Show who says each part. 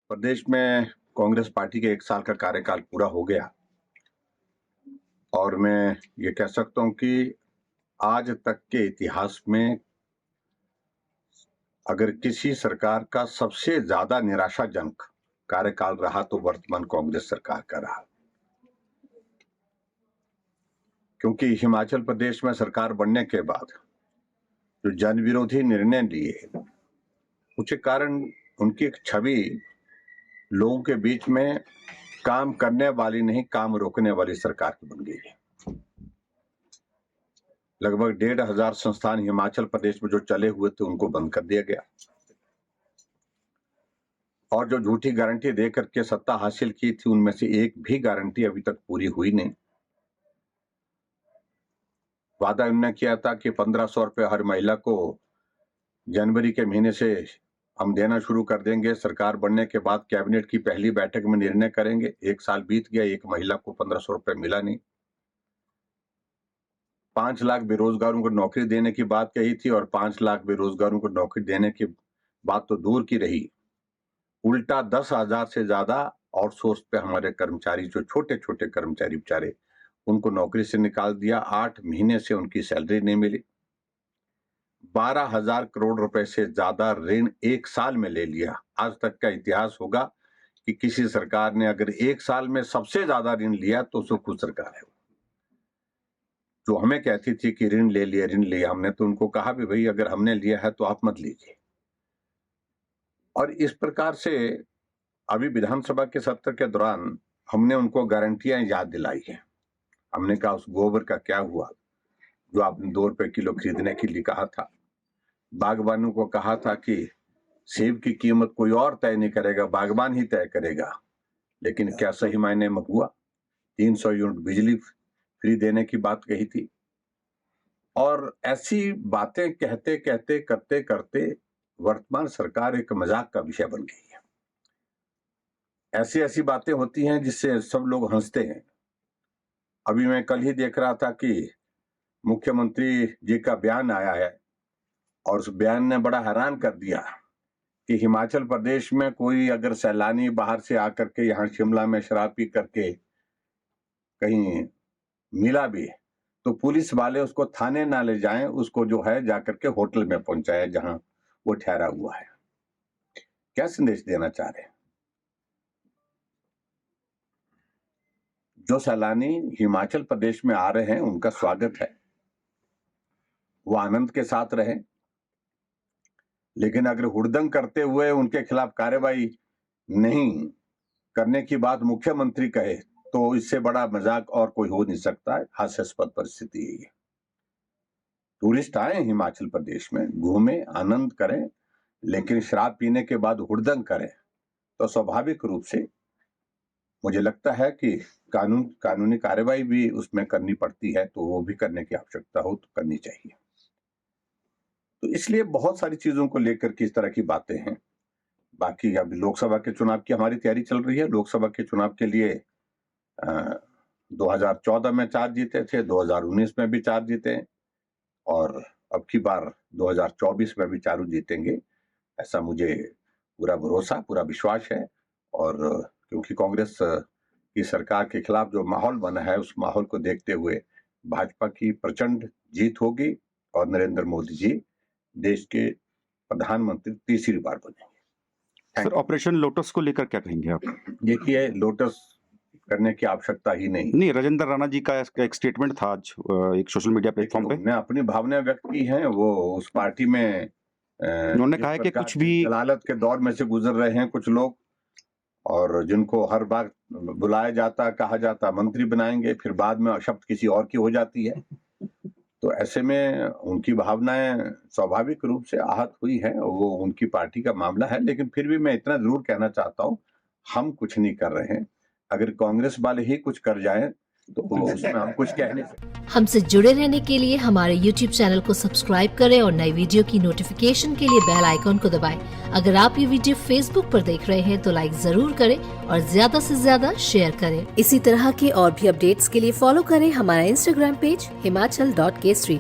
Speaker 1: प्रदेश में कांग्रेस पार्टी के 1 साल का कार्यकाल पूरा हो गया और मैं ये कह सकता हूं कि आज तक के इतिहास में अगर किसी सरकार का सबसे ज्यादा निराशाजनक कार्यकाल रहा तो वर्तमान कांग्रेस सरकार का रहा, क्योंकि हिमाचल प्रदेश में सरकार बनने के बाद जो जन विरोधी निर्णय लिए उसके कारण उनकी एक छवि लोगों के बीच में काम करने वाली नहीं, काम रोकने वाली सरकार की बन गई है। लगभग 1,500 संस्थान हिमाचल प्रदेश में जो चले हुए थे उनको बंद कर दिया गया और जो झूठी गारंटी दे करके सत्ता हासिल की थी उनमें से एक भी गारंटी अभी तक पूरी हुई नहीं। वादा उन्होंने किया था कि 1,500 रुपए हर महिला को जनवरी के महीने से हम देना शुरू कर देंगे। सरकार बनने के बाद कैबिनेट की पहली बैठक में निर्णय करेंगे। 1 साल बीत गया, एक महिला को 1,500 रुपए मिला नहीं। 5 लाख बेरोजगारों को नौकरी देने की बात कही थी और 5 लाख बेरोजगारों को नौकरी देने की बात तो दूर की रही, उल्टा 10,000 से ज्यादा आउटसोर्स पे हमारे कर्मचारी, जो छोटे छोटे कर्मचारी बेचारे, उनको नौकरी से निकाल दिया। 8 महीने से उनकी सैलरी नहीं मिली। 12,000 करोड़ रुपए से ज्यादा ऋण 1 साल में ले लिया। आज तक का इतिहास होगा कि किसी सरकार ने अगर 1 साल में सबसे ज्यादा ऋण लिया तो सुखू सरकार है। जो हमें कहती थी कि ऋण ले लिया, हमने तो उनको कहा भी भाई अगर हमने लिया है तो आप मत लीजिए। और इस प्रकार से अभी विधानसभा के सत्र के दौरान हमने उनको गारंटियां याद दिलाई है। हमने कहा उस गोबर का क्या हुआ जो आपने 2 रुपए किलो खरीदने के लिए कहा था। बागबानों को कहा था कि सेब की कीमत कोई और तय नहीं करेगा, बागबान ही तय करेगा। लेकिन क्या सही मायने में हुआ? 300 यूनिट बिजली फ्री देने की बात कही थी। और ऐसी बातें कहते कहते करते करते वर्तमान सरकार एक मजाक का विषय बन गई है। ऐसी ऐसी बातें होती हैं जिससे सब लोग हंसते हैं। अभी मैं कल ही देख रहा था कि मुख्यमंत्री जी का बयान आया है और उस बयान ने बड़ा हैरान कर दिया कि हिमाचल प्रदेश में कोई अगर सैलानी बाहर से आकर के यहाँ शिमला में शराब पी करके कहीं मिला भी तो पुलिस वाले उसको थाने ना ले जाएं, उसको जो है जाकर के होटल में पहुंचाए जहां वो ठहरा हुआ है। क्या संदेश देना चाह रहे हैं? जो सैलानी हिमाचल प्रदेश में आ रहे हैं उनका स्वागत है, वो आनंद के साथ रहे, लेकिन अगर हुड़दंग करते हुए उनके खिलाफ कार्रवाई नहीं करने की बात मुख्यमंत्री कहे तो इससे बड़ा मजाक और कोई हो नहीं सकता है। हास्यास्पद परिस्थिति है ये। टूरिस्ट आए हिमाचल प्रदेश में, घूमें, आनंद करें, लेकिन शराब पीने के बाद हुड़दंग करें तो स्वाभाविक रूप से मुझे लगता है कि कानूनी कार्रवाई भी उसमें करनी पड़ती है, तो वो भी करने की आवश्यकता हो तो करनी चाहिए। तो इसलिए बहुत सारी चीजों को लेकर के इस तरह की बातें हैं। बाकी अभी लोकसभा के चुनाव की हमारी तैयारी चल रही है। लोकसभा के चुनाव के लिए 2014 में 4 जीते थे, 2019 में भी 4 जीते और अब की बार 2024 में भी 4 जीतेंगे, ऐसा मुझे पूरा भरोसा, पूरा विश्वास है। और क्योंकि कांग्रेस की सरकार के खिलाफ जो माहौल बना है उस माहौल को देखते हुए भाजपा की प्रचंड जीत होगी और नरेंद्र मोदी जी देश के प्रधानमंत्री तीसरी बार बनेंगे।
Speaker 2: सर, ऑपरेशन लोटस को लेकर क्या कहेंगे आप?
Speaker 1: देखिए, लोटस करने की आवश्यकता ही नहीं।
Speaker 2: राजेंद्र राणा जी का एक स्टेटमेंट था आज एक सोशल मीडिया प्लेटफॉर्म पे।
Speaker 1: उन्होंने अपनी भावना व्यक्त की है। वो उस पार्टी में
Speaker 2: उन्होंने कहा है कि कुछ भी
Speaker 1: जलालत के दौर में से गुजर रहे हैं कुछ लोग, और जिनको हर बार बुलाया जाता, कहा जाता मंत्री बनाएंगे, फिर बाद में शब्द किसी और की हो जाती है। तो ऐसे में उनकी भावनाएं स्वाभाविक रूप से आहत हुई है। वो उनकी पार्टी का मामला है, लेकिन फिर भी मैं इतना जरूर कहना चाहता हूं, हम कुछ नहीं कर रहे हैं। अगर कांग्रेस वाले ही कुछ कर जाएं तो उसमें हम कुछ कह नहीं सकते।
Speaker 3: हमसे जुड़े रहने के लिए हमारे YouTube चैनल को सब्सक्राइब करें और नई वीडियो की नोटिफिकेशन के लिए बेल आइकॉन को दबाएं। अगर आप ये वीडियो Facebook पर देख रहे हैं तो लाइक जरूर करें और ज्यादा से ज्यादा शेयर करें। इसी तरह के और भी अपडेट्स के लिए फॉलो करें हमारा Instagram पेज himachal.kesri।